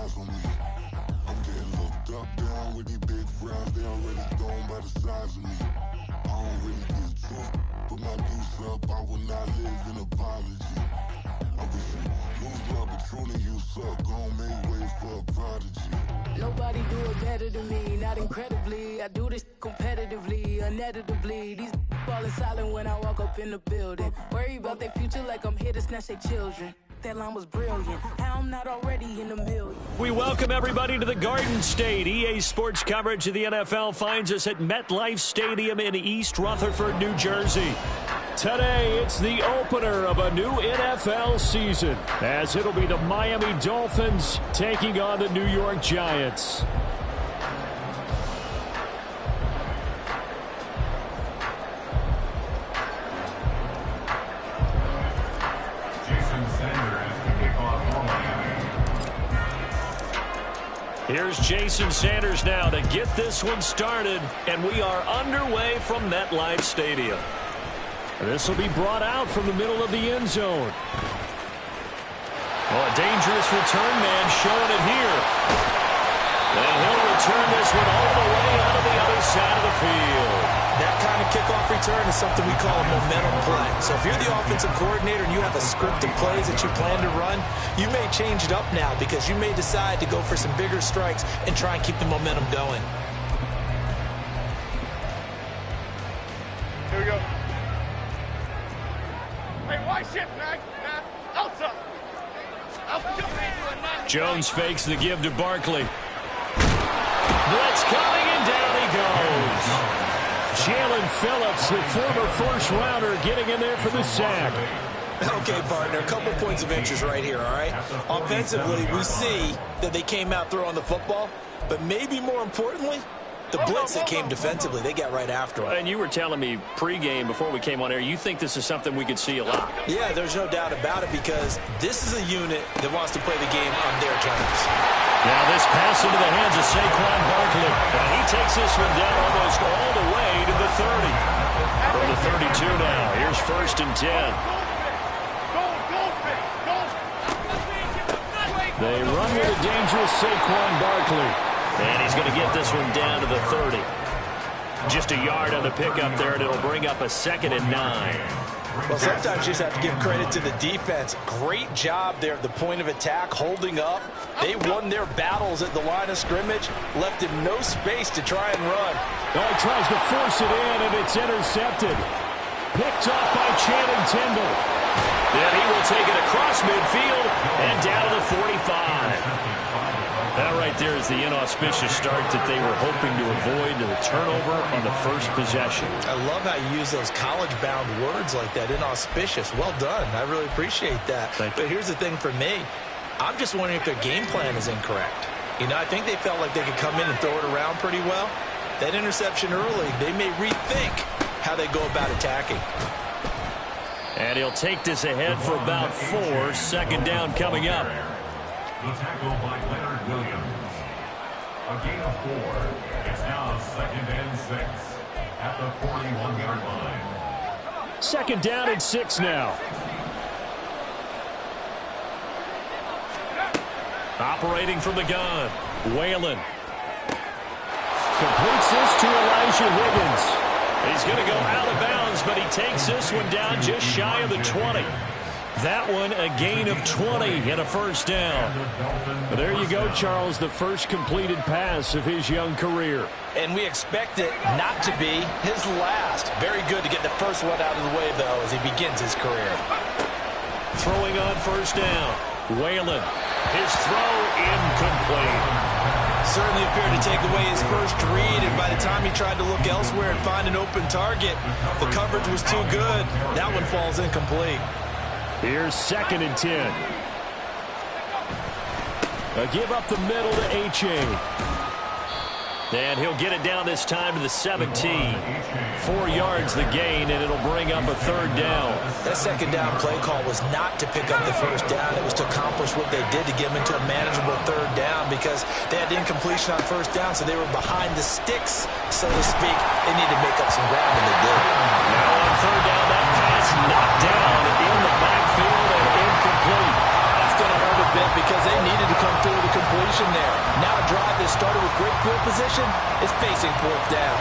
eyes on me. I'm getting looked up, down with these big frowns. They already gone by the size of me. I don't really get tough. Put my goose up, I will not live in apology. I wish you lose love, but truly you suck. Gon' make way for a prodigy. Nobody do it better than me, not incredibly. I do this competitively, uneditably. These falling silent when I walk up in the building. Worry about their future like I'm here to snatch their children. That line was brilliant. How I'm not already in the million. We welcome everybody to the Garden State. EA Sports coverage of the NFL finds us at MetLife Stadium in East Rutherford, New Jersey. Today, it's the opener of a new NFL season, as it'll be the Miami Dolphins taking on the New York Giants. Here's Jason Sanders now to get this one started, and we are underway from MetLife Stadium. This will be brought out from the middle of the end zone. Oh, a dangerous return man showing it here. And he'll return this one all the way out of the other side of the field. That kind of kickoff return is something we call a momentum play. So if you're the offensive coordinator and you have a script of plays that you plan to run, you may change it up now because you may decide to go for some bigger strikes and try and keep the momentum going. Here we go. Hey, why shift, man? Outside. Jones fakes the give to Barkley. Blitz coming, and down he goes. Jalen Phillips, the former first-rounder, getting in there for the sack. Okay, partner, a couple points of interest right here, all right? Offensively, we see that they came out throwing the football, but maybe more importantly, the blitz that came defensively, they got right after him. And you were telling me pregame before we came on air, you think this is something we could see a lot. Yeah, there's no doubt about it because this is a unit that wants to play the game on their terms. Now this pass into the hands of Saquon Barkley. And he takes this one down almost all the way to the 30. From the 32 now. Here's 1st and 10. They run with a dangerous Saquon Barkley. And he's going to get this one down to the 30. Just a yard on the pickup there, and it'll bring up a 2nd and 9. Well, sometimes you just have to give credit to the defense. Great job there at the point of attack, holding up. They won their battles at the line of scrimmage, left him no space to try and run. Oh, he tries to force it in, and it's intercepted. Picked off by Channing Tindall. And he will take it across midfield and down to the 45. That right there is the inauspicious start that they were hoping to avoid, to the turnover on the first possession. I love how you use those college-bound words like that, inauspicious. Well done. I really appreciate that. But here's the thing for me. I'm just wondering if their game plan is incorrect. You know, I think they felt like they could come in and throw it around pretty well. That interception early, they may rethink how they go about attacking. And he'll take this ahead for about 4. 2nd down coming up. The tackle by Leonard Williams. A gain of 4. It's now 2nd and 6 at the 41-yard line. 2nd down and 6 now. Operating from the gun. Whalen. Completes this to Elijah Higgins. He's going to go out of bounds, but he takes this one down just shy of the 20. That one a gain of 20 and a 1st down. But there you go, Charles, the first completed pass of his young career. And we expect it not to be his last. Very good to get the first one out of the way, though, as he begins his career. Throwing on 1st down. Whalen. His throw incomplete. Certainly appeared to take away his first read, and by the time he tried to look elsewhere and find an open target, the coverage was too good. That one falls incomplete. Here's 2nd and 10. A give up the middle to H.A. And he'll get it down this time to the 17. 4 yards the gain, and it'll bring up a 3rd down. That 2nd down play call was not to pick up the 1st down. It was to accomplish what they did to get them into a manageable 3rd down because they had incompletion on 1st down, so they were behind the sticks, so to speak. They needed to make up some ground, and they did. Now on 3rd down, that pass knocked down in the backfield and incomplete. That's going to hurt a bit because they needed to come through the completion. conversion there. Now a drive that started with great field position is facing fourth down.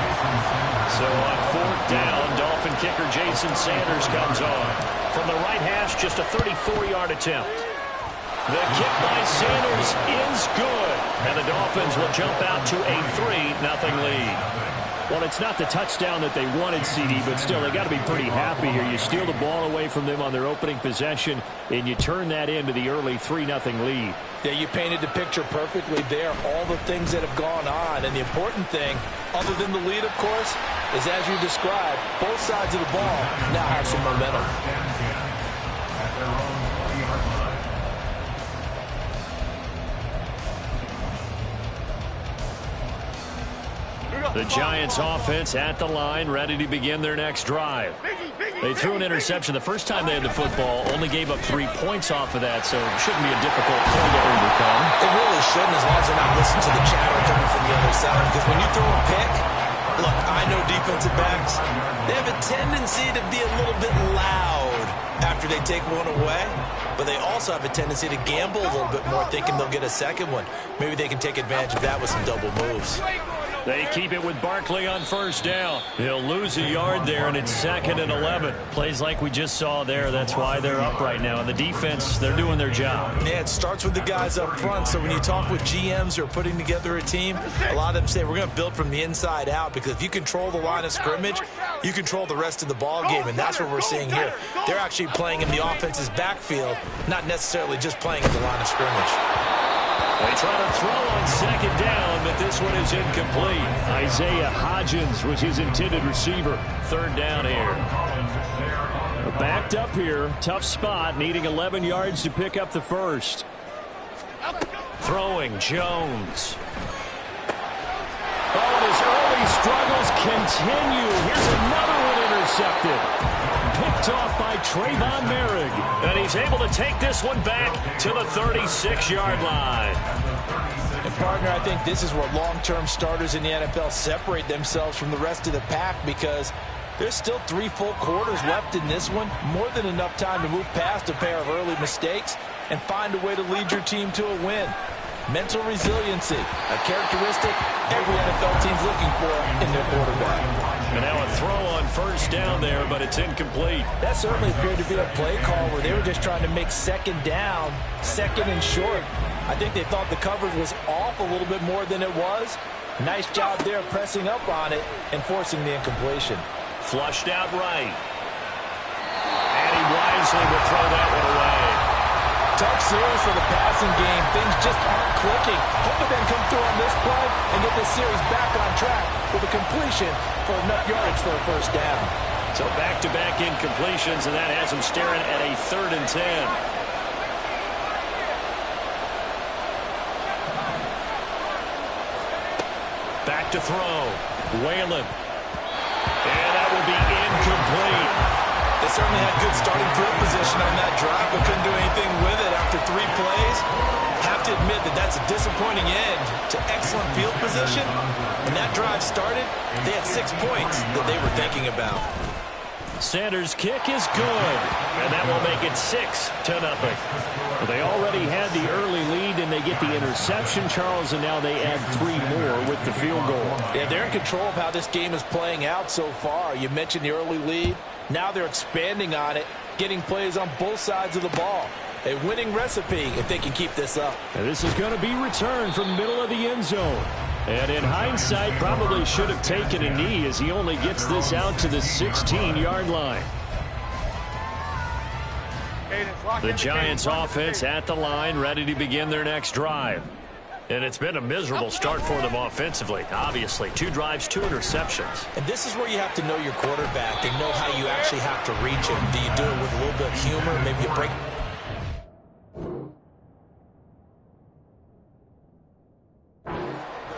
So on fourth down, Dolphin kicker Jason Sanders comes on. From the right hash, just a 34-yard attempt. The kick by Sanders is good. And the Dolphins will jump out to a 3-0 lead. Well, it's not the touchdown that they wanted, CD, but still, they got to be pretty happy here. You steal the ball away from them on their opening possession, and you turn that into the early 3-0 lead. Yeah, you painted the picture perfectly there, all the things that have gone on. And the important thing, other than the lead, of course, is as you described, both sides of the ball now have some momentum. The Giants offense at the line, ready to begin their next drive. They threw an interception the first time they had the football, only gave up 3 points off of that, so it shouldn't be a difficult play to overcome. It really shouldn't, as long as they're not listening to the chatter coming from the other side. Because when you throw a pick, look, I know defensive backs, they have a tendency to be a little bit loud after they take one away, but they also have a tendency to gamble a little bit more, thinking they'll get a second one. Maybe they can take advantage of that with some double moves. They keep it with Barkley on first down. He'll lose a yard there, and it's 2nd and 11. Plays like we just saw there. That's why they're up right now. And the defense, they're doing their job. Yeah, it starts with the guys up front. So when you talk with GMs who are putting together a team, a lot of them say we're going to build from the inside out, because if you control the line of scrimmage, you control the rest of the ball game, and that's what we're seeing here. They're actually playing in the offense's backfield, not necessarily just playing at the line of scrimmage. They try to throw on 2nd down, but this one is incomplete. Isaiah Hodgins was his intended receiver. 3rd down here. Backed up here. Tough spot, needing 11 yards to pick up the first. Throwing, Jones. Oh, and his early struggles continue. Here's another one intercepted. Picked off by Trayvon Merrick. And he's able to take this one back to the 36-yard line. And, partner, I think this is where long-term starters in the NFL separate themselves from the rest of the pack, because there's still 3 full quarters left in this one. More than enough time to move past a pair of early mistakes and find a way to lead your team to a win. Mental resiliency, a characteristic every NFL team's looking for in their quarterback. And now a throw on first down there, but it's incomplete. That certainly appeared to be a play call where they were just trying to make 2nd down, 2nd and short. I think they thought the coverage was off a little bit more than it was. Nice job there pressing up on it and forcing the incompletion. Flushed out right. And he wisely will throw that one away. Tough series for the passing game. Things just aren't clicking. Hope they can come through on this play and get this series back on track with a completion for enough yardage for a first down. So back-to-back incompletions, and that has them staring at a 3rd and 10. Back to throw. Whalen. And that will be incomplete. They certainly had good starting field position on that drive, but couldn't do anything with it after 3 plays. Have to admit that that's a disappointing end to excellent field position. When that drive started, they had 6 points that they were thinking about. Sanders' kick is good, and that will make it 6-0. Well, they already had the early lead, and they get the interception, Charles, and now they add 3 more with the field goal. Yeah, they're in control of how this game is playing out so far. You mentioned the early lead. Now they're expanding on it, getting plays on both sides of the ball. A winning recipe if they can keep this up. And this is going to be returned from the middle of the end zone. And in hindsight, probably should have taken a knee, as he only gets this out to the 16-yard line. The Giants offense at the line, ready to begin their next drive. And it's been a miserable start for them offensively, obviously. 2 drives, 2 interceptions. And this is where you have to know your quarterback and know how you actually have to reach him. Do you do it with a little bit of humor, maybe a break?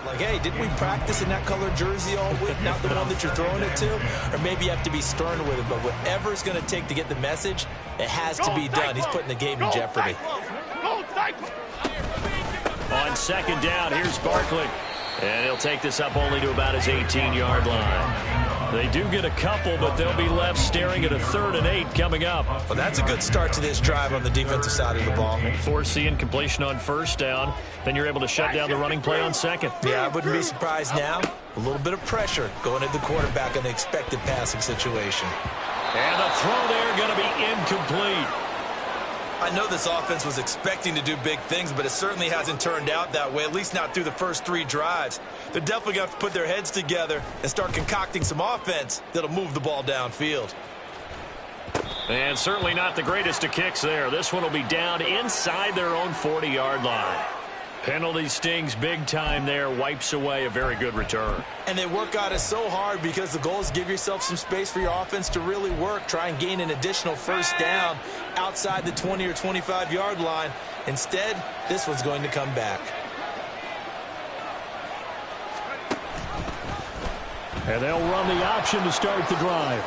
Like, hey, didn't we practice in that color jersey all week, not the one that you're throwing it to? Or maybe you have to be stern with it, but whatever it's going to take to get the message, it has to be done. He's putting the game in jeopardy. On 2nd down, here's Barkley. And he'll take this up only to about his 18-yard line. They do get a couple, but they'll be left staring at a 3rd and 8 coming up. Well, that's a good start to this drive on the defensive side of the ball. Force the incompletion on 1st down. Then you're able to shut down the running play on 2nd. Yeah, I wouldn't be surprised now. A little bit of pressure going at the quarterback in the expected passing situation. And the throw there going to be incomplete. I know this offense was expecting to do big things, but it certainly hasn't turned out that way, at least not through the first 3 drives. They're definitely going to have to put their heads together and start concocting some offense that'll move the ball downfield. And certainly not the greatest of kicks there. This one will be down inside their own 40-yard line. Penalty stings big time there, wipes away a very good return. And they work on it so hard because the goal is give yourself some space for your offense to really work. Try and gain an additional 1st down outside the 20 or 25-yard line. Instead, this one's going to come back. And they'll run the option to start the drive.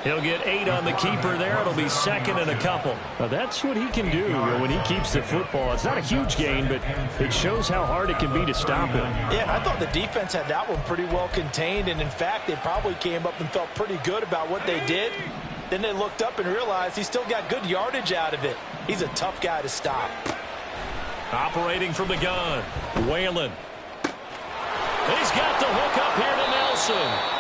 He'll get 8 on the keeper there. It'll be 2nd and a couple. Now that's what he can do when he keeps the football. It's not a huge gain, but it shows how hard it can be to stop him. Yeah, and I thought the defense had that one pretty well contained, and in fact, they probably came up and felt pretty good about what they did. Then they looked up and realized he still got good yardage out of it. He's a tough guy to stop. Operating from the gun, Whalen. He's got the hook up here to Nelson.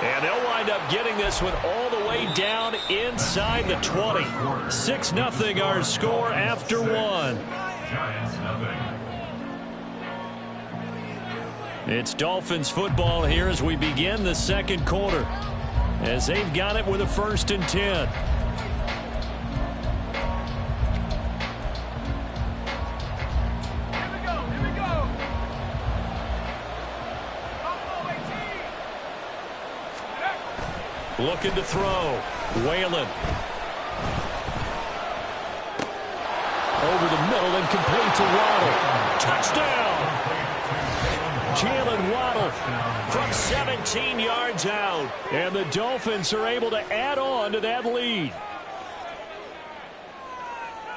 And they'll wind up getting this one all the way down inside the 20. 6-0 our score after 1. Giants nothing. It's Dolphins football here as we begin the 2nd quarter. As they've got it with a 1st and 10. Looking to throw. Whalen. Over the middle and complete to Waddle. Touchdown! Jalen Waddle from 17 yards out. And the Dolphins are able to add on to that lead.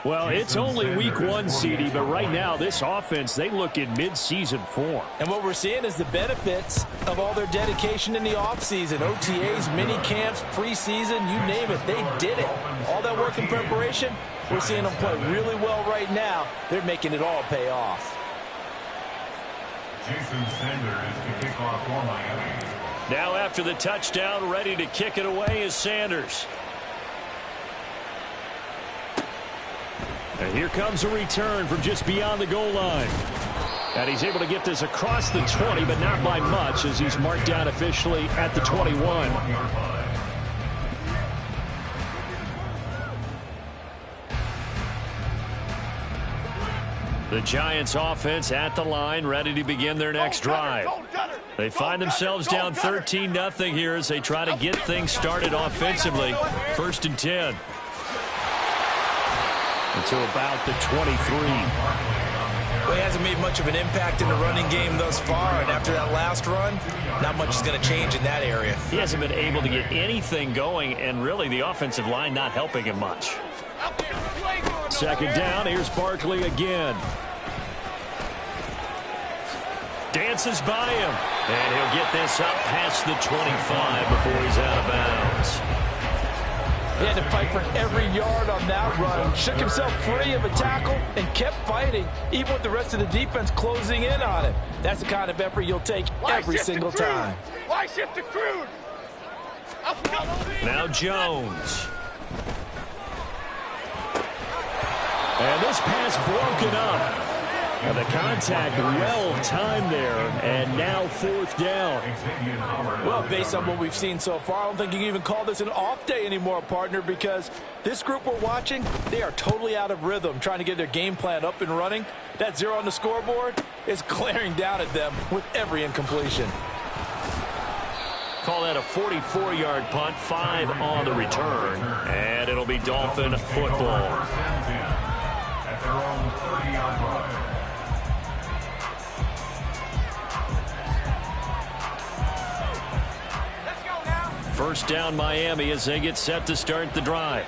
Well, it's only week 1, CD, but right now this offense, they look in mid-season form. And what we're seeing is the benefits of all their dedication in the offseason. OTAs, mini camps, preseason, you name it, they did it. All that work in preparation, we're seeing them play really well right now. They're making it all pay off. Jason Sanders to kick off for Miami. Now after the touchdown, ready to kick it away is Sanders. And here comes a return from just beyond the goal line. And he's able to get this across the 20, but not by much as he's marked down officially at the 21. The Giants offense at the line, ready to begin their next drive. They find themselves down 13-0 here as they try to get things started offensively. 1st and 10. Until about the 23. Well, he hasn't made much of an impact in the running game thus far, and after that last run, not much is going to change in that area. He hasn't been able to get anything going, and really the offensive line not helping him much. 2nd down, here's Barkley again. Dances by him, and he'll get this up past the 25 before he's out of bounds. He had to fight for every yard on that run. Shook himself free of a tackle and kept fighting, even with the rest of the defense closing in on him. That's the kind of effort you'll take every single time. Why shift to Crude? Now Jones. And this pass broken up. And the contact well-timed there, and now 4th down. Well, based on what we've seen so far, I don't think you can even call this an off day anymore, partner, because this group we're watching, they are totally out of rhythm, trying to get their game plan up and running. That 0 on the scoreboard is glaring down at them with every incompletion. Call that a 44-yard punt, 5 on the return, and it'll be Dolphin football. At their own 30-yard line. First down Miami as they get set to start the drive.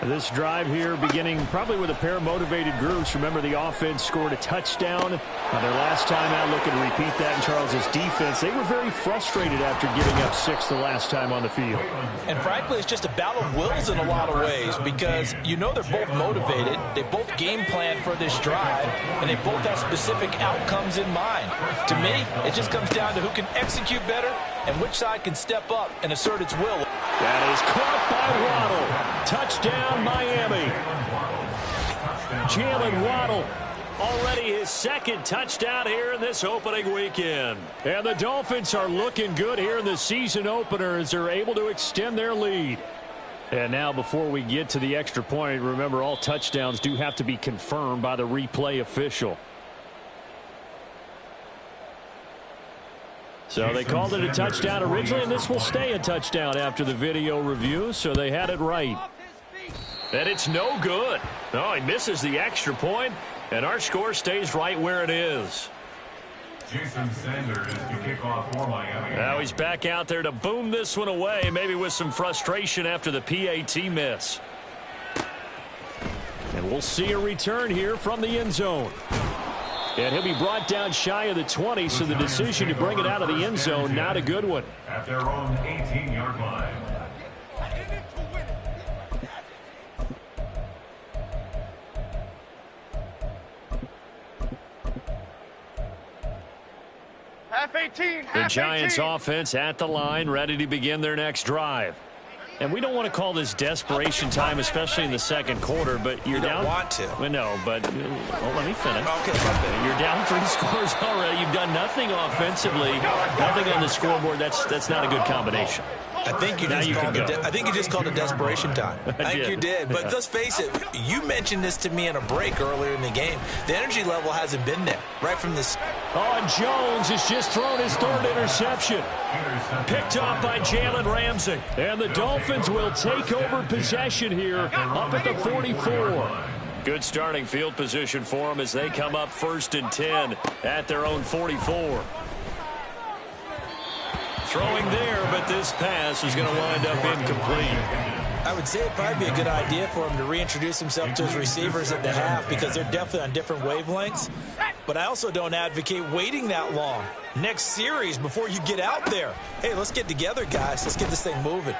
This drive here beginning probably with a pair of motivated groups. Remember, the offense scored a touchdown on their last time out. Looking to repeat that in Charles's defense. They were very frustrated after giving up 6 the last time on the field. And frankly, it's just a battle of wills in a lot of ways because you know they're both motivated. They both game plan for this drive, and they both have specific outcomes in mind. To me, it just comes down to who can execute better and which side can step up and assert its will. That is caught by Waddle. Touchdown, Miami. Jalen Waddle, already his second touchdown here in this opening weekend. And the Dolphins are looking good here in the season opener as they're able to extend their lead. And now before we get to the extra point, remember all touchdowns do have to be confirmed by the replay official. So they called it a touchdown originally, and this will stay a touchdown after the video review, so they had it right. And it's no good. No, he misses the extra point, and our score stays right where it is. Jason Sanders to kick off for Miami. Now he's back out there to boom this one away, maybe with some frustration after the PAT miss. And we'll see a return here from the end zone. And he'll be brought down shy of the 20, so the decision to bring it out of the end zone, not a good one. At their own 18-yard line. Half 18. The Giants offense at the line, ready to begin their next drive. And we don't want to call this desperation time, especially in the second quarter, but you're down. You don't want to. Well, no, but let me finish. Okay. You're down 3 scores already. You've done nothing offensively, nothing on the scoreboard. That's not a good combination. I think you just called it desperation time. I think you did. But let's face it, you mentioned this to me in a break earlier in the game. The energy level hasn't been there right from this. Oh, and Jones has just thrown his 3rd interception. Picked off by Jalen Ramsey. And the Dolphins will take over possession here up at the 44. Good starting field position for them as they come up 1st and 10 at their own 44. Throwing there, but this pass is going to wind up incomplete. I would say it'd probably be a good idea for him to reintroduce himself to his receivers at the half because they're definitely on different wavelengths. But I also don't advocate waiting that long. Next series before you get out there. Hey, let's get together, guys. Let's get this thing moving.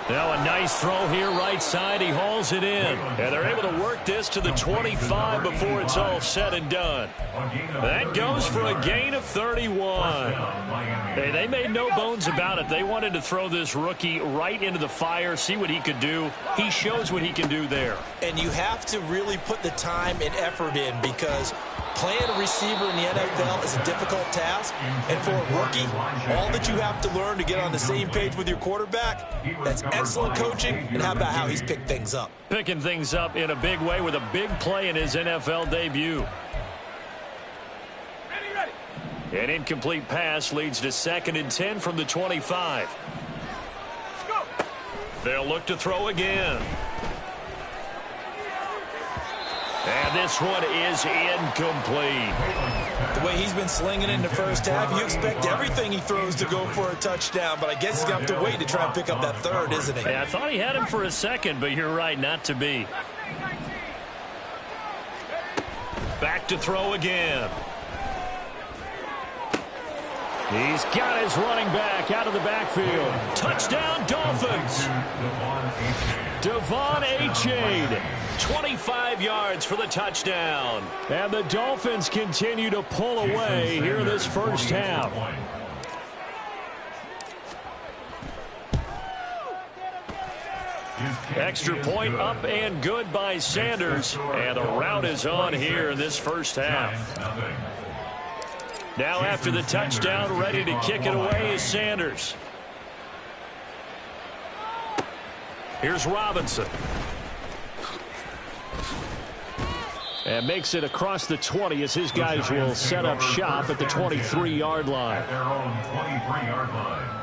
Now a nice throw here right side. He hauls it in. And they're able to work this to the 25 before it's all said and done. That goes for a gain of 31. Hey, they made no bones about it. They wanted to throw this rookie right into the fire, see what he could do. He shows what he can do there. And you have to really put the time and effort in because playing a receiver in the NFL is a difficult task. And for a rookie, all that you have to learn to get on the same page with your quarterback, that's excellent coaching. And how about how he's picked things up? Picking things up in a big way with a big play in his NFL debut. An incomplete pass leads to 2nd and 10 from the 25. They'll look to throw again. And this one is incomplete. The way he's been slinging in the first half, you expect everything he throws to go for a touchdown, but I guess he's going to have to wait to try and pick up that 3rd, isn't he? Yeah, I thought he had him for a second, but you're right, not to be. Back to throw again. He's got his running back out of the backfield. Touchdown, Dolphins. Devon Achane, 25 yards for the touchdown. And the Dolphins continue to pull away here in this first half. Extra point up and good by Sanders. And the route is on here in this first half. Now after the touchdown, ready to kick it away is Sanders. Here's Robinson. And makes it across the 20 as his guys will set up shop at the 23-yard line. At their own 23-yard line.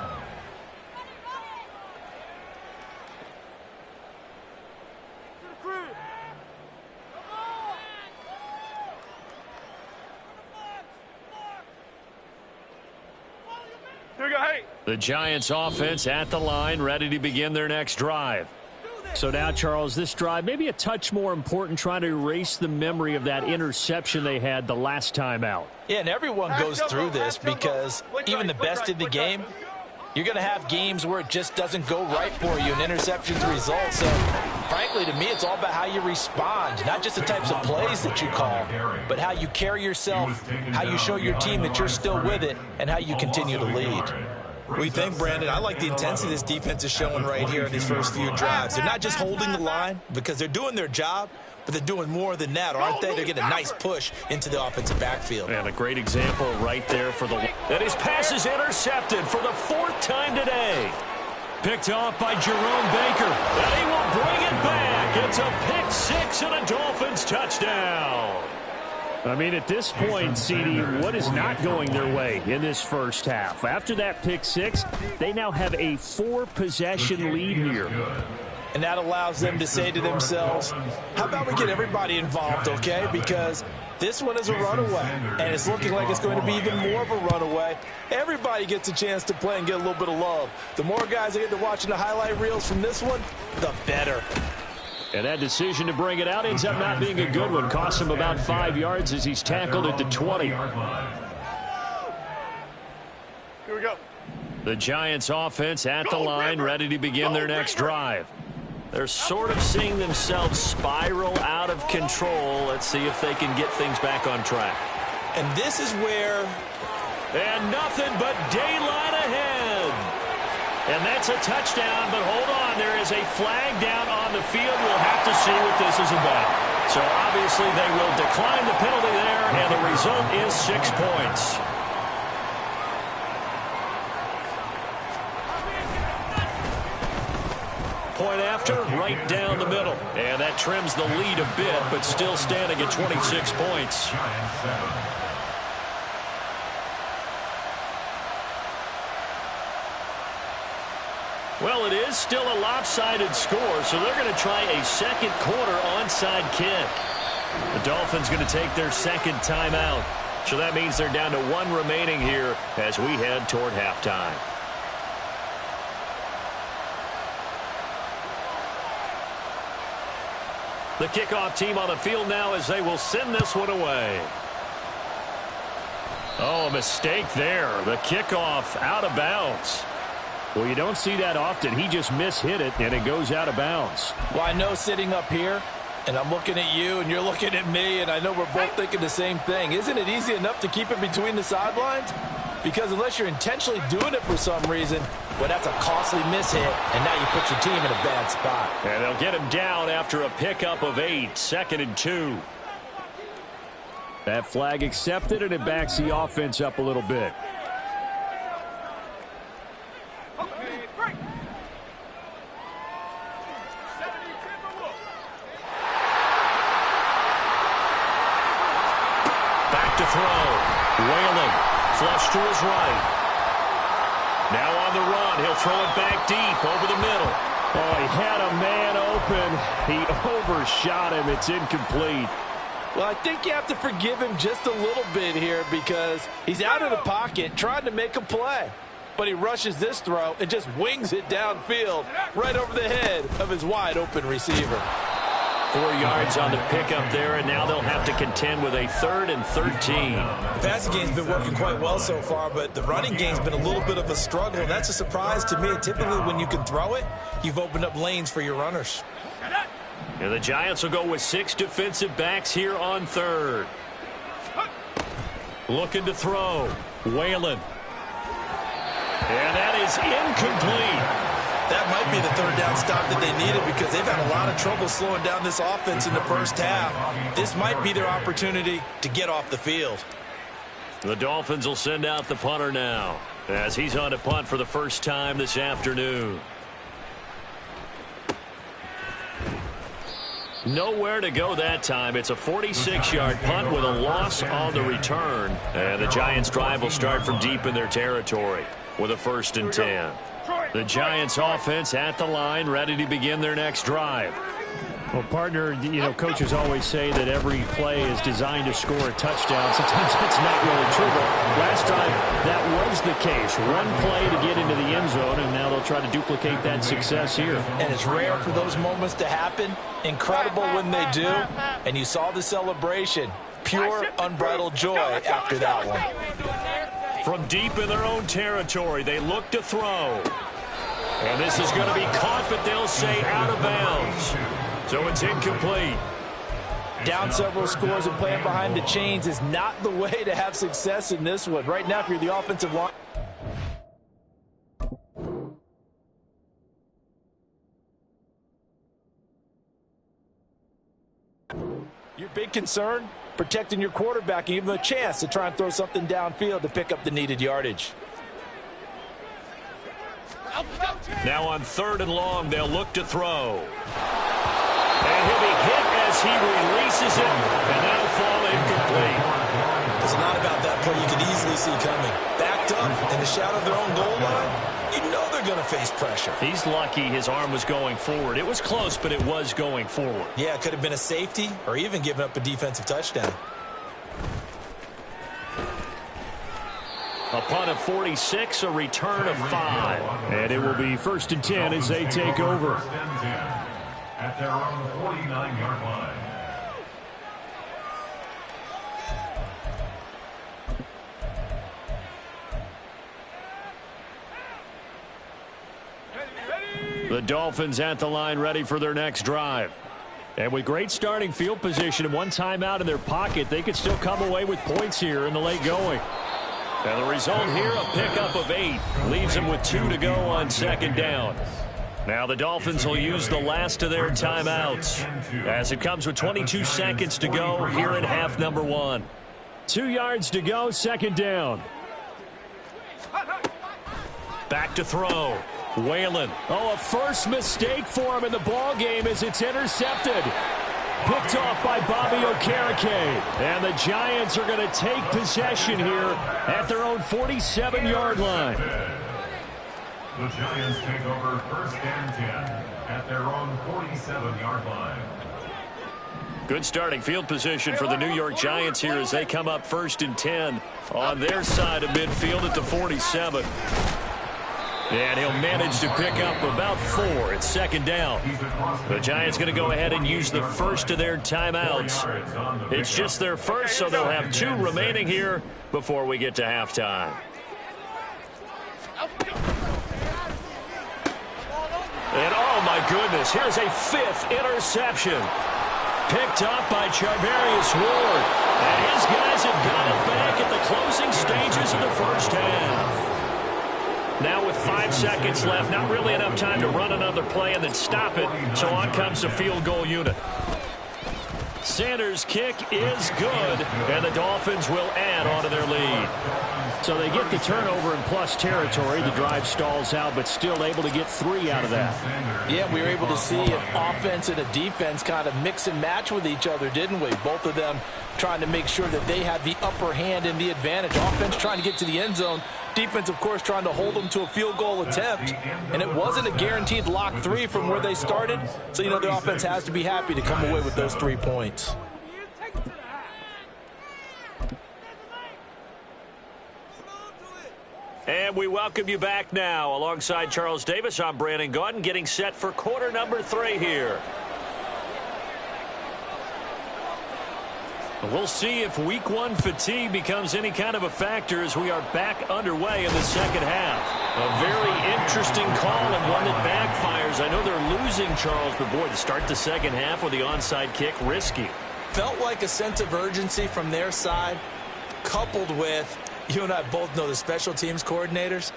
The Giants offense at the line, ready to begin their next drive. So now, Charles, this drive maybe a touch more important, trying to erase the memory of that interception they had the last time out. Yeah, and everyone goes through this because even the best in the game, you're going to have games where it just doesn't go right for you, and interceptions result. So, frankly, to me, it's all about how you respond, not just the types of plays that you call, but how you carry yourself, how you show your team that you're still with it, and how you continue to lead. What do you think, Brandon? I like the intensity this defense is showing right here in these first few drives. They're not just holding the line because they're doing their job, but they're doing more than that, aren't they? They're getting a nice push into the offensive backfield. And a great example right there for the... And his pass is intercepted for the 4th time today. Picked off by Jerome Baker. And he will bring it back. It's a pick 6 and a Dolphins touchdown. I mean, at this point, CD, what is not going their way in this first half? After that pick 6, they now have a 4-possession lead here. And that allows them to say to themselves, how about we get everybody involved, okay? Because this one is a runaway, and it's looking like it's going to be even more of a runaway. Everybody gets a chance to play and get a little bit of love. The more guys that get to watching the highlight reels from this one, the better. And that decision to bring it out ends up not being a good one. Costs him about 5 yards as he's tackled at the 20. Here we go. The Giants offense at the line, ready to begin their next drive. They're sort of seeing themselves spiral out of control. Let's see if they can get things back on track. And this is where... And nothing but daylight ahead. And that's a touchdown, but hold on. There is a flag down on the field. We'll have to see what this is about. So obviously they will decline the penalty there, and the result is 6 points. Point after, right down the middle. And that trims the lead a bit, but still standing at 26 points. Well, it is still a lopsided score, so they're going to try a second quarter onside kick. The Dolphins going to take their second timeout. So that means they're down to 1 remaining here as we head toward halftime. The kickoff team on the field now as they will send this one away. Oh, a mistake there. The kickoff out of bounds. Well, you don't see that often. He just mishit it, and it goes out of bounds. Well, I know sitting up here, and I'm looking at you, and you're looking at me, and I know we're both thinking the same thing. Isn't it easy enough to keep it between the sidelines? Because unless you're intentionally doing it for some reason, well, that's a costly mishit, and now you put your team in a bad spot. And they'll get him down after a pickup of 8, 2nd and 2. That flag accepted, and it backs the offense up a little bit. Back to throw. Whalen, flush to his right. Now on the run, he'll throw it back deep over the middle. Oh, he had a man open. He overshot him. It's incomplete. Well, I think you have to forgive him just a little bit here because he's out of the pocket trying to make a play. But he rushes this throw and just wings it downfield right over the head of his wide-open receiver. 4 yards on the pickup there, and now they'll have to contend with a 3rd and 13. The passing game's been working quite well so far, but the running game's been a little bit of a struggle, and that's a surprise to me. Typically, when you can throw it, you've opened up lanes for your runners. And the Giants will go with 6 defensive backs here on 3rd. Looking to throw. Whalen. And that is incomplete. That might be the 3rd down stop that they needed because they've had a lot of trouble slowing down this offense in the first half. This might be their opportunity to get off the field. The Dolphins will send out the punter now as he's on to punt for the first time this afternoon. Nowhere to go that time. It's a 46-yard punt with a loss on the return. And the Giants' drive will start from deep in their territory with a 1st and 10. The Giants offense at the line, ready to begin their next drive. Well, partner, coaches always say that every play is designed to score a touchdown. Sometimes that's not really true, but last time that was the case. One play to get into the end zone, and now they'll try to duplicate that success here. And it's rare for those moments to happen. Incredible when they do. And you saw the celebration. Pure, unbridled joy after that one. From deep in their own territory, they look to throw. And this is going to be caught, but they'll say out of bounds. So it's incomplete. Down several scores and playing behind the chains is not the way to have success in this one. Right now, if you're the offensive line. Your big concern, protecting your quarterback and giving him a chance to try and throw something downfield to pick up the needed yardage. Now on 3rd and long, they'll look to throw. And he'll be hit as he releases it, and that'll fall incomplete. There's a lot about that play you could easily see coming. Backed up in the shadow of their own goal line, you know they're going to face pressure. He's lucky his arm was going forward. It was close, but it was going forward. Yeah, it could have been a safety or even given up a defensive touchdown. A punt of 46, a return of 5. And it will be 1st and 10 as they take over. 1st and 10 at their own 49-yard line. The Dolphins at the line ready for their next drive. And with great starting field position and one timeout in their pocket, they could still come away with points here in the late going. And the result here, a pickup of 8. Leaves them with 2 to go on 2nd down. Now the Dolphins will use the last of their timeouts as it comes with 22 seconds to go here in half number 1. 2 yards to go, 2nd down. Back to throw. Whalen. Oh, a first mistake for him in the ball game as it's intercepted. Picked off by Bobby Okereke. And the Giants are going to take possession here at their own 47-yard line. The Giants take over 1st and 10 at their own 47-yard line. Good starting field position for the New York Giants here as they come up 1st and 10 on their side of midfield at the 47. And he'll manage to pick up about 4 at 2nd down. The Giants going to go ahead and use the first of their timeouts. It's just their first, so they'll have 2 remaining here before we get to halftime. And oh my goodness, here's a 5th interception. Picked up by Charvarius Ward. And his guys have got it back at the closing stages of the first half. Now with 5 seconds left, not really enough time to run another play and then stop it. So on comes the field goal unit. Sanders' kick is good, and the Dolphins will add on to their lead. So they get the turnover in plus territory. The drive stalls out, but still able to get 3 out of that. Yeah, we were able to see an offense and a defense kind of mix and match with each other, didn't we? Both of them trying to make sure that they have the upper hand and the advantage. Offense trying to get to the end zone. Defense, of course, trying to hold them to a field goal attempt. And it wasn't a guaranteed lock 3 from where they started. So, the offense has to be happy to come away with those 3 points. And we welcome you back now. Alongside Charles Davis, I'm Brandon Gaudin, getting set for quarter number 3 here. We'll see if week 1 fatigue becomes any kind of a factor as we are back underway in the second half. A very interesting call and one that backfires. I know they're losing, Charles, but boy, to start the second half with the onside kick, risky. Felt like a sense of urgency from their side, coupled with, you and I both know the special teams coordinators.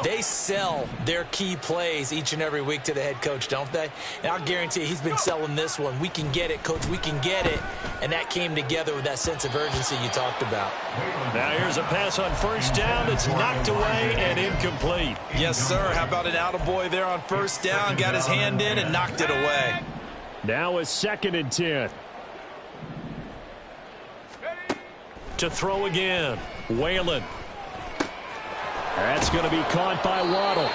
They sell their key plays each and every week to the head coach, don't they? And I'll guarantee you he's been selling this one. We can get it, coach. We can get it. And that came together with that sense of urgency you talked about. Now here's a pass on first down that's knocked away and incomplete. Yes, sir. How about an attaboy there on first down? Got his hand in and knocked it away. Now a 2nd and 10. To throw again. Whalen. That's going to be caught by Waddle.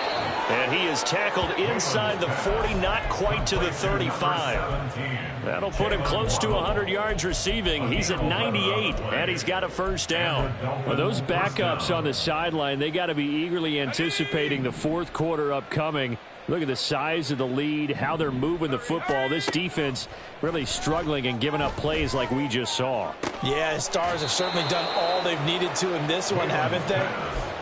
And he is tackled inside the 40, not quite to the 35. That'll put him close to 100 yards receiving. He's at 98, and he's got a first down. Well, those backups on the sideline, they got to be eagerly anticipating the fourth quarter upcoming. Look at the size of the lead, how they're moving the football. This defense really struggling and giving up plays like we just saw. Yeah, Stars have certainly done all they've needed to in this one, haven't they?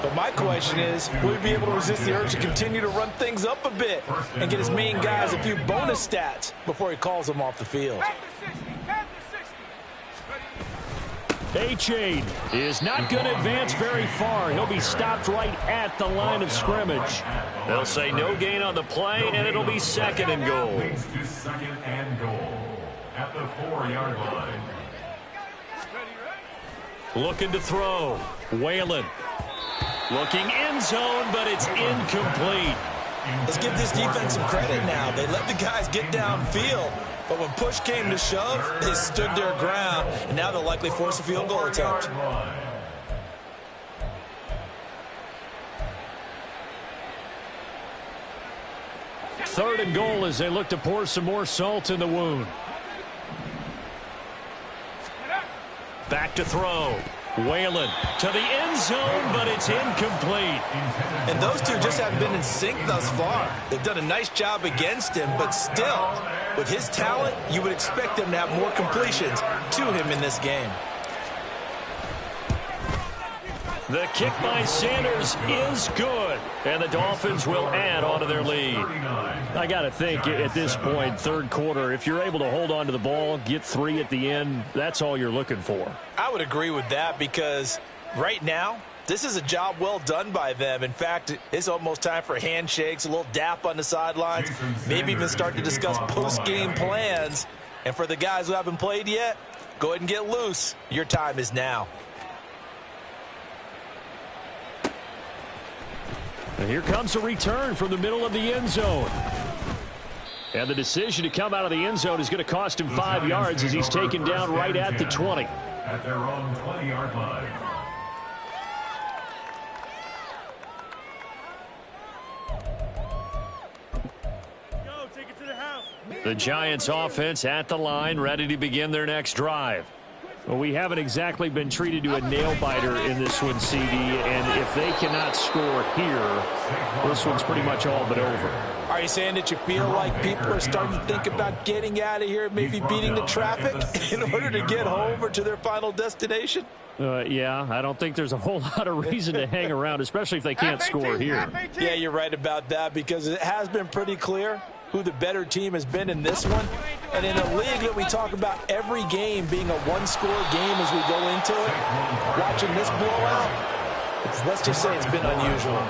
But my question is, will he be able to resist the urge to continue to run things up a bit and get his main guys a few bonus stats before he calls them off the field? Achane is not going to advance very far. He'll be stopped right at the line of scrimmage. They'll say no gain on the play, and it'll be second and goal. Second and goal at the 4-yard line. Looking to throw. Whalen. Looking end zone, but it's incomplete. Let's give this defense some credit now. They let the guys get downfield. But when push came to shove, they stood their ground, and now they'll likely force a field goal attempt. Third and goal as they look to pour some more salt in the wound. Back to throw. Whalen to the end zone, but it's incomplete. And those two just haven't been in sync thus far. They've done a nice job against him, but still, with his talent, you would expect them to have more completions to him in this game. The kick by Sanders is good, and the Dolphins will add on to their lead. I got to think at this point, third quarter, if you're able to hold on to the ball, get 3 at the end, that's all you're looking for. I would agree with that because right now, this is a job well done by them. In fact, it's almost time for handshakes, a little dap on the sidelines, maybe even start to discuss post-game plans. And for the guys who haven't played yet, go ahead and get loose. Your time is now. And here comes a return from the middle of the end zone. And the decision to come out of the end zone is going to cost him 5 yards as he's taken down right at the 20. At their own 20-yard line. Go, take it to the house. The Giants offense at the line, ready to begin their next drive. Well, we haven't exactly been treated to a nail-biter in this one, CD, and if they cannot score here, this one's pretty much all but over. Are you saying that you feel like people are starting to think about getting out of here, maybe beating the traffic in order to get home or to their final destination? Yeah, I don't think there's a whole lot of reason to hang around, especially if they can't score here. Yeah, you're right about that because it has been pretty clear who the better team has been in this one. And in a league that we talk about every game being a one-score game as we go into it, watching this blowout, let's just say it's been unusual.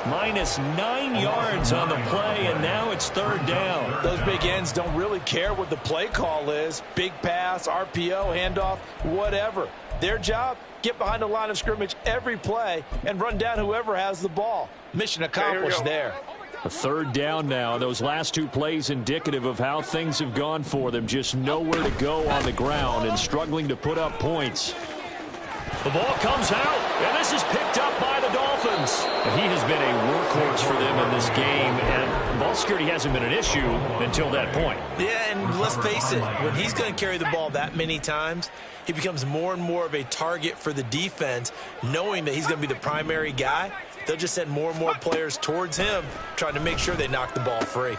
Minus 9 yards on the play, and now it's third down. Those big ends don't really care what the play call is. Big pass, RPO, handoff, whatever. Their job, get behind the line of scrimmage every play and run down whoever has the ball. Mission accomplished there. A third down now. Those last 2 plays indicative of how things have gone for them. Just nowhere to go on the ground and struggling to put up points. The ball comes out, and this is picked up by the Dolphins. He has been a workhorse for them in this game, and ball security hasn't been an issue until that point. Yeah, and let's face it, when he's going to carry the ball that many times, he becomes more and more of a target for the defense, knowing that he's going to be the primary guy. They'll just send more and more players towards him, trying to make sure they knock the ball free.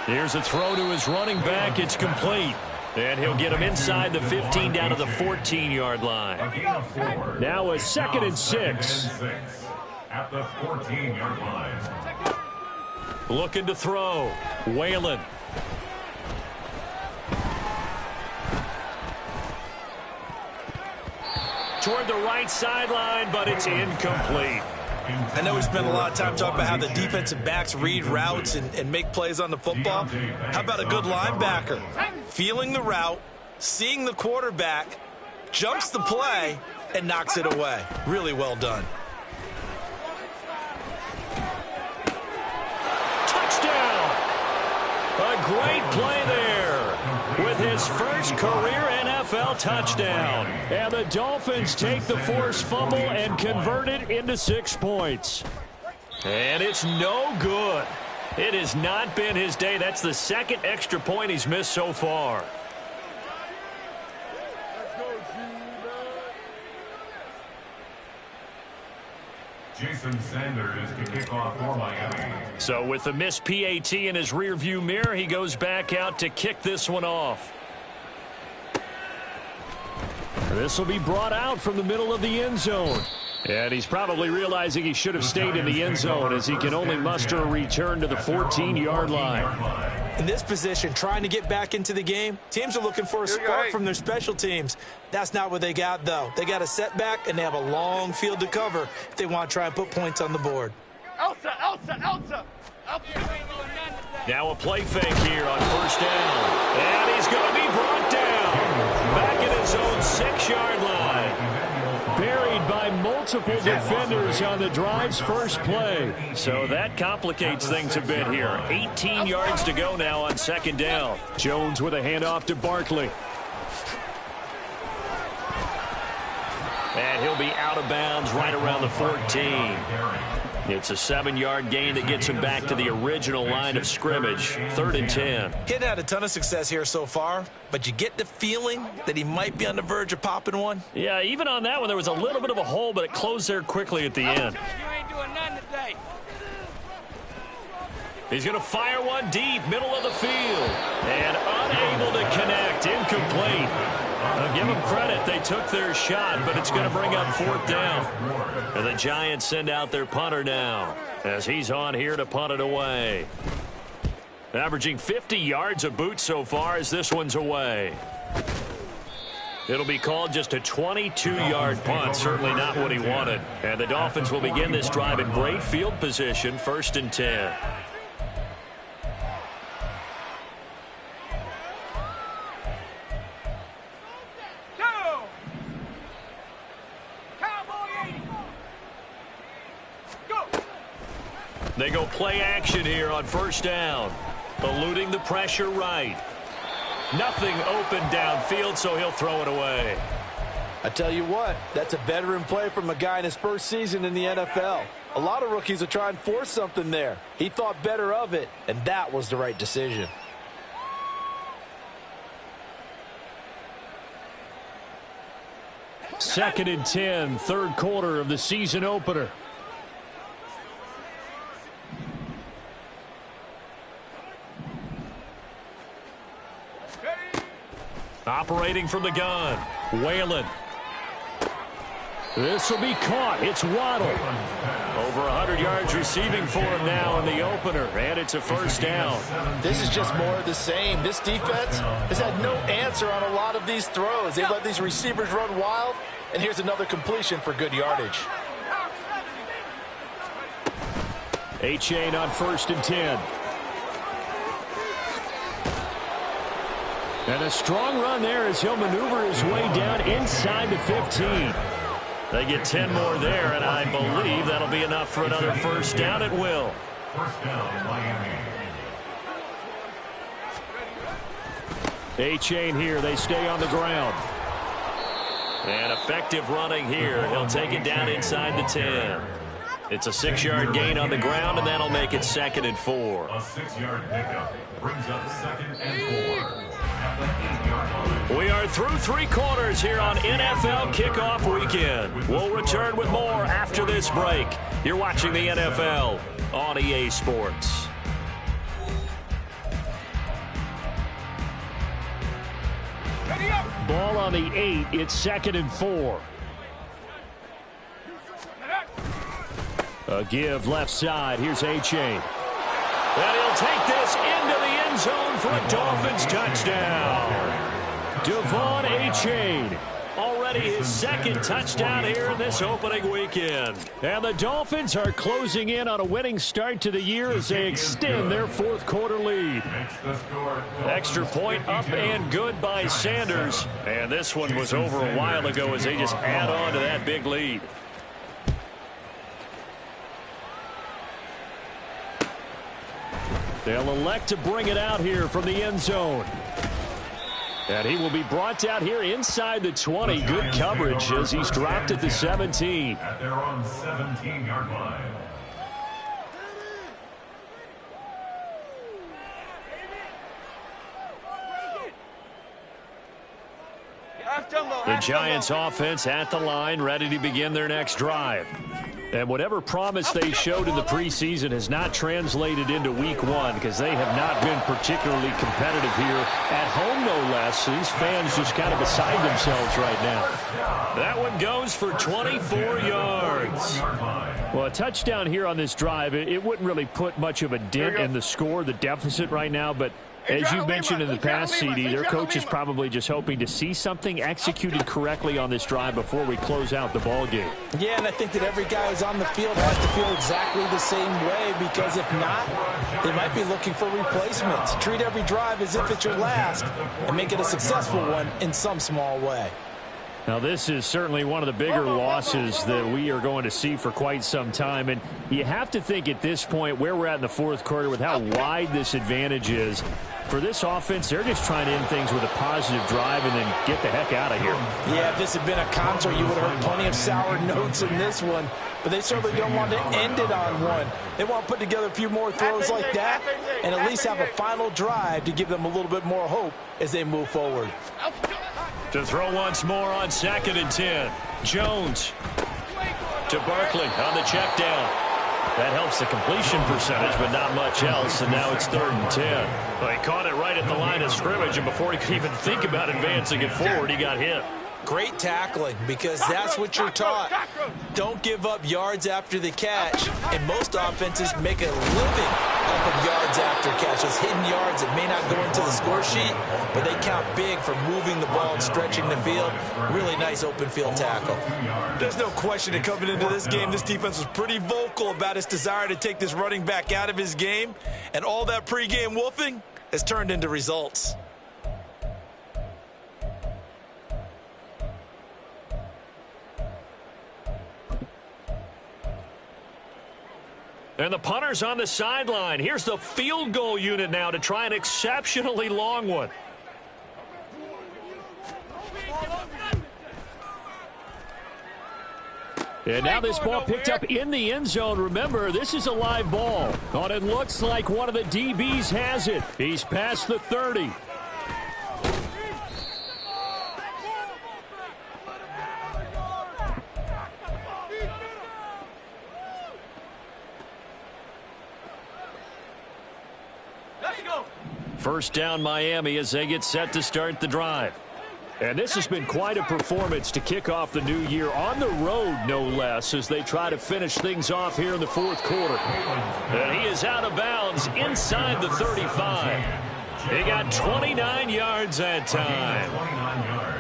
Here's a throw to his running back. It's complete. And he'll get him inside the 15 down to the 14-yard line. Now a 2nd and 6. At the 14-yard line. Looking to throw. Whalen. Toward the right sideline, but it's incomplete. I know we spent a lot of time talking about how the defensive backs read routes and make plays on the football. How about a good linebacker? Feeling the route, seeing the quarterback, jumps the play, and knocks it away. Really well done. Touchdown! A great play there with his first career NFL touchdown. And the Dolphins take the forced fumble and convert it into 6 points. And it's no good. It has not been his day. That's the second extra point he's missed so far. Jason Sanders to kick off for Miami. So with the missed PAT in his rearview mirror, he goes back out to kick this one off. This will be brought out from the middle of the end zone. And he's probably realizing he should have stayed in the end zone as he can only muster a return to the 14-yard line. In this position, trying to get back into the game, teams are looking for a spark from their special teams. That's not what they got, though. They got a setback, and they have a long field to cover if they want to try and put points on the board. Elsa. Now a play fake here on first down. And he's going to be brought down. Back in his own 6-yard line. Buried by multiple defenders on the drive's first play. So that complicates things a bit here. 18 yards to go now on second down. Jones with a handoff to Barkley. And he'll be out of bounds right around the 14. It's a 7-yard gain that gets him back to the original line of scrimmage. 3rd and 10. He hadn't had a ton of success here so far, but you get the feeling that he might be on the verge of popping one. Yeah, even on that one, there was a little bit of a hole, but it closed there quickly at the end. You ain't doing nothing today. He's going to fire one deep, middle of the field. And unable to connect, incomplete. Now give them credit, they took their shot, but it's going to bring up 4th down. And the Giants send out their punter now as he's on here to punt it away. Averaging 50 yards a boot so far as this one's away. It'll be called just a 22-yard punt, certainly not what he wanted. And the Dolphins will begin this drive in great field position, 1st and 10. They go play action here on first down. Eluding the pressure right. Nothing open downfield, so he'll throw it away. I tell you what, that's a veteran play from a guy in his first season in the NFL. A lot of rookies will try and force something there. He thought better of it, and that was the right decision. Second and 10, 3rd quarter of the season opener. Operating from the gun, Whalen. This will be caught. It's Waddle. Over 100 yards receiving for him now in the opener, and it's a first down. This is just more of the same. This defense has had no answer on a lot of these throws. They've let these receivers run wild, and here's another completion for good yardage. A-Chain on 1st and 10. And a strong run there as he'll maneuver his way down inside the 15. They get 10 more there, and I believe that'll be enough for another first down. It will. First down, Miami. A-Chain here. They stay on the ground. And effective running here. He'll take it down inside the 10. It's a 6-yard gain on the ground, and that'll make it 2nd and 4. A 6-yard pickup brings up 2nd and 4. We are through 3 quarters here on NFL Kickoff Weekend. We'll return with more after this break. You're watching the NFL on EA Sports. Ball on the 8. It's 2nd and 4. A give left side. Here's A-Chain. And he'll take this into the end zone for a Dolphins touchdown. Devon A-Chain, already his 2nd touchdown here in this opening weekend. And the Dolphins are closing in on a winning start to the year as they extend their 4th quarter lead. Extra point up and good by Sanders. And this one was over a while ago as they just add on to that big lead. They'll elect to bring it out here from the end zone. And he will be brought down here inside the 20. Good coverage as he's dropped at the 17. At their own 17-yard line. The Giants offense at the line, ready to begin their next drive. And whatever promise they showed in the preseason has not translated into week one because they have not been particularly competitive here at home, no less. These fans just kind of beside themselves right now. That one goes for 24 yards. Well, a touchdown here on this drive, it wouldn't really put much of a dent in the score, the deficit right now, but as you mentioned in the past, CD, their coach is probably just hoping to see something executed correctly on this drive before we close out the ball game. Yeah, and I think that every guy who's on the field has to feel exactly the same way, because if not, they might be looking for replacements. Treat every drive as if it's your last and make it a successful one in some small way. Now, this is certainly one of the bigger losses that we are going to see for quite some time. And you have to think at this point where we're at in the fourth quarter with how wide this advantage is. For this offense, they're just trying to end things with a positive drive and then get the heck out of here. Yeah, if this had been a concert, you would have heard plenty of sour notes in this one. But they certainly don't want to end it on one. They want to put together a few more throws like that and at least have a final drive to give them a little bit more hope as they move forward. To throw once more on 2nd and 10. Jones to Barkley on the check down. That helps the completion percentage, but not much else, and now it's 3rd and 10. Well, he caught it right at the line of scrimmage, and before he could even think about advancing it forward, he got hit. Great tackling, because that's what you're taught. Don't give up yards after the catch, and most offenses make a living off of yards after catch. Those hidden yards that may not go into the score sheet, but they count big for moving the ball and stretching the field. Really nice open field tackle. There's no question that coming into this game, this defense was pretty vocal about its desire to take this running back out of his game, and all that pregame wolfing has turned into results. And the punter's on the sideline. Here's the field goal unit now to try an exceptionally long one. And now this ball picked up in the end zone. Remember, this is a live ball. Oh, it looks like one of the DBs has it. He's past the 30. First down Miami as they get set to start the drive. And this has been quite a performance to kick off the new year on the road, no less, as they try to finish things off here in the fourth quarter. And he is out of bounds inside the 35. He got 29 yards that time.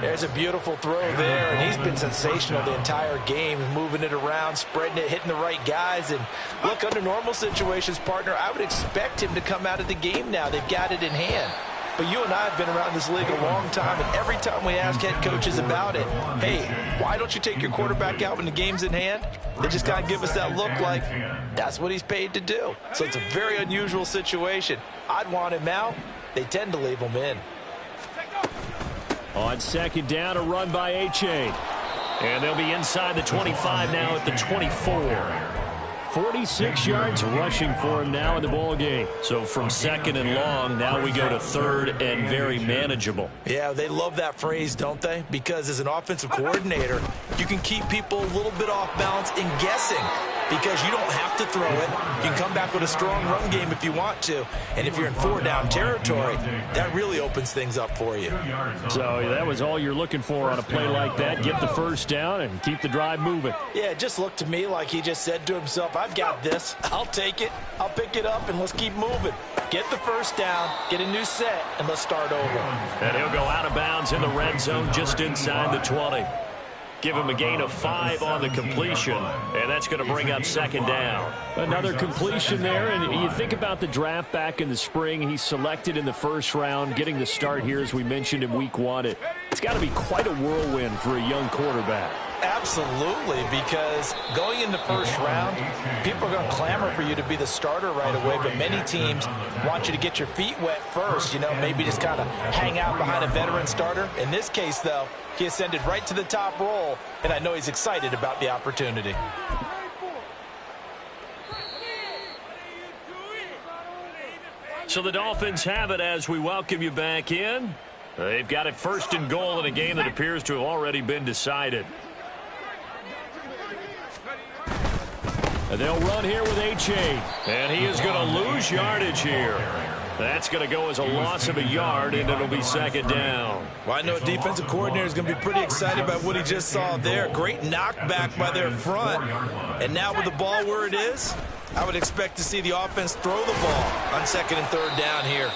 There's a beautiful throw there, and he's been sensational the entire game, moving it around, spreading it, hitting the right guys. And look, under normal situations, partner, I would expect him to come out of the game now. They've got it in hand. But you and I have been around this league a long time, and every time we ask head coaches about it, hey, why don't you take your quarterback out when the game's in hand? They just kind of give us that look like that's what he's paid to do. So it's a very unusual situation. I'd want him out. They tend to leave him in. On second down, a run by A-Chain. And they'll be inside the 25 now at the 24. 46 yards rushing for him now in the ball game. So from second and long, now we go to third and very manageable. Yeah, they love that phrase, don't they? Because as an offensive coordinator, you can keep people a little bit off balance in guessing, because you don't have to throw it. You can come back with a strong run game if you want to. And if you're in 4-down territory, that really opens things up for you. So that was all you're looking for on a play like that. Get the first down and keep the drive moving. Yeah, it just looked to me like he just said to himself, I've got this. I'll take it. I'll pick it up, and let's keep moving. Get the first down, get a new set, and let's start over. And he'll go out of bounds in the red zone just inside the 20. Give him a gain of 5 on the completion, and that's going to bring up second down. Another completion there, and you think about the draft back in the spring. He's selected in the first round, getting the start here, as we mentioned in week 1. It's got to be quite a whirlwind for a young quarterback. Absolutely, because going in the first round, people are going to clamor for you to be the starter right away, but many teams want you to get your feet wet first, you know, maybe just kind of hang out behind a veteran starter. In this case, though, he ascended right to the top roll, and I know he's excited about the opportunity. So the Dolphins have it as we welcome you back in. They've got it first and goal in a game that appears to have already been decided. And they'll run here with A-Chain. And he is going to lose yardage here. That's going to go as a loss of a yard, and it'll be second down. Well, I know a defensive coordinator is going to be pretty excited about what he just saw there. Great knockback by their front. And now with the ball where it is, I would expect to see the offense throw the ball on second and third down here.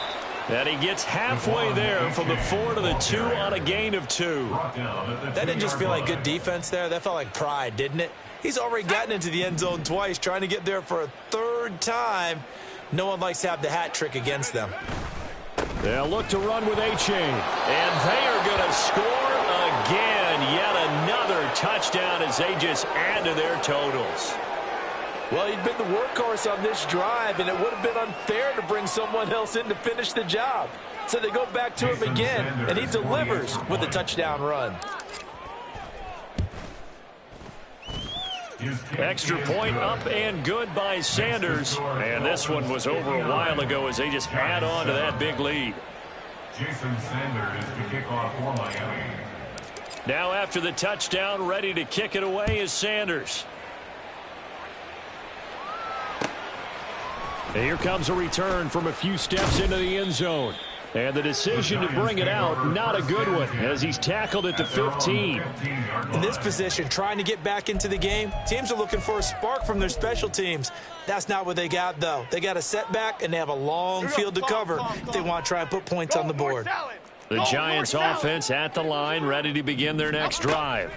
And he gets halfway there from the 4 to the 2 on a gain of 2. That didn't just feel like good defense there. That felt like pride, didn't it? He's already gotten into the end zone twice, trying to get there for a third time. No one likes to have the hat trick against them. They'll look to run with A-Chain. And they are going to score again. Yet another touchdown as they just add to their totals. Well, he'd been the workhorse on this drive, and it would have been unfair to bring someone else in to finish the job. So they go back to him again, and he delivers with a touchdown run. Extra point up and good by Sanders. And this one was over a while ago as they just add on to that big lead. Jason Sanders to kick off for Miami. Now after the touchdown, ready to kick it away is Sanders. And here comes a return from a few steps into the end zone. And the decision to bring it out, not a good one, as he's tackled at the 15. In this position, trying to get back into the game, teams are looking for a spark from their special teams. That's not what they got, though. They got a setback, and they have a long field to cover if they want to try and put points on the board. The Giants offense at the line, ready to begin their next drive.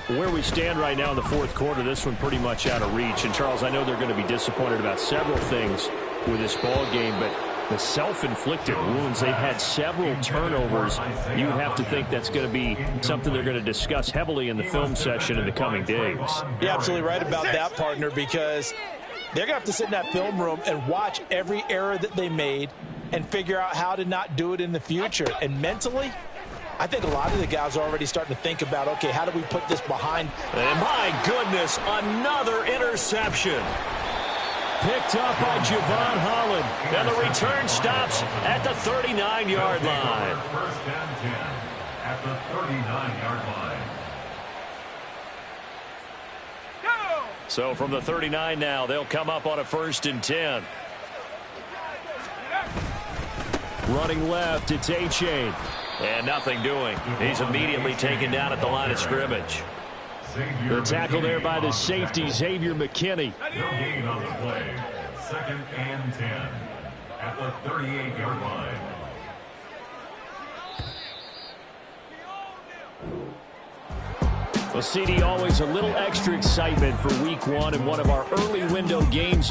Where we stand right now in the fourth quarter, this one pretty much out of reach. And, Charles, I know they're going to be disappointed about several things with this ball game, but the self-inflicted wounds, they've had several turnovers. You have to think that's going to be something they're going to discuss heavily in the film session in the coming days. You're absolutely right about that, partner, because they're going to have to sit in that film room and watch every error that they made and figure out how to not do it in the future. And mentally, I think a lot of the guys are already starting to think about, okay, how do we put this behind? And my goodness, another interception. Picked up by Javon Holland. And the return stops at the 39-yard line. First and 10 at the 39-yard line. So from the 39 now, they'll come up on a 1st and 10. Running left, it's A-Chain. And nothing doing. He's immediately taken down at the line of scrimmage. The tackle there by the safety, Xavier McKinney. No gain on the play. 2nd and 10 at the 38-yard line. Well, CD, always a little extra excitement for week one in one of our early window games here.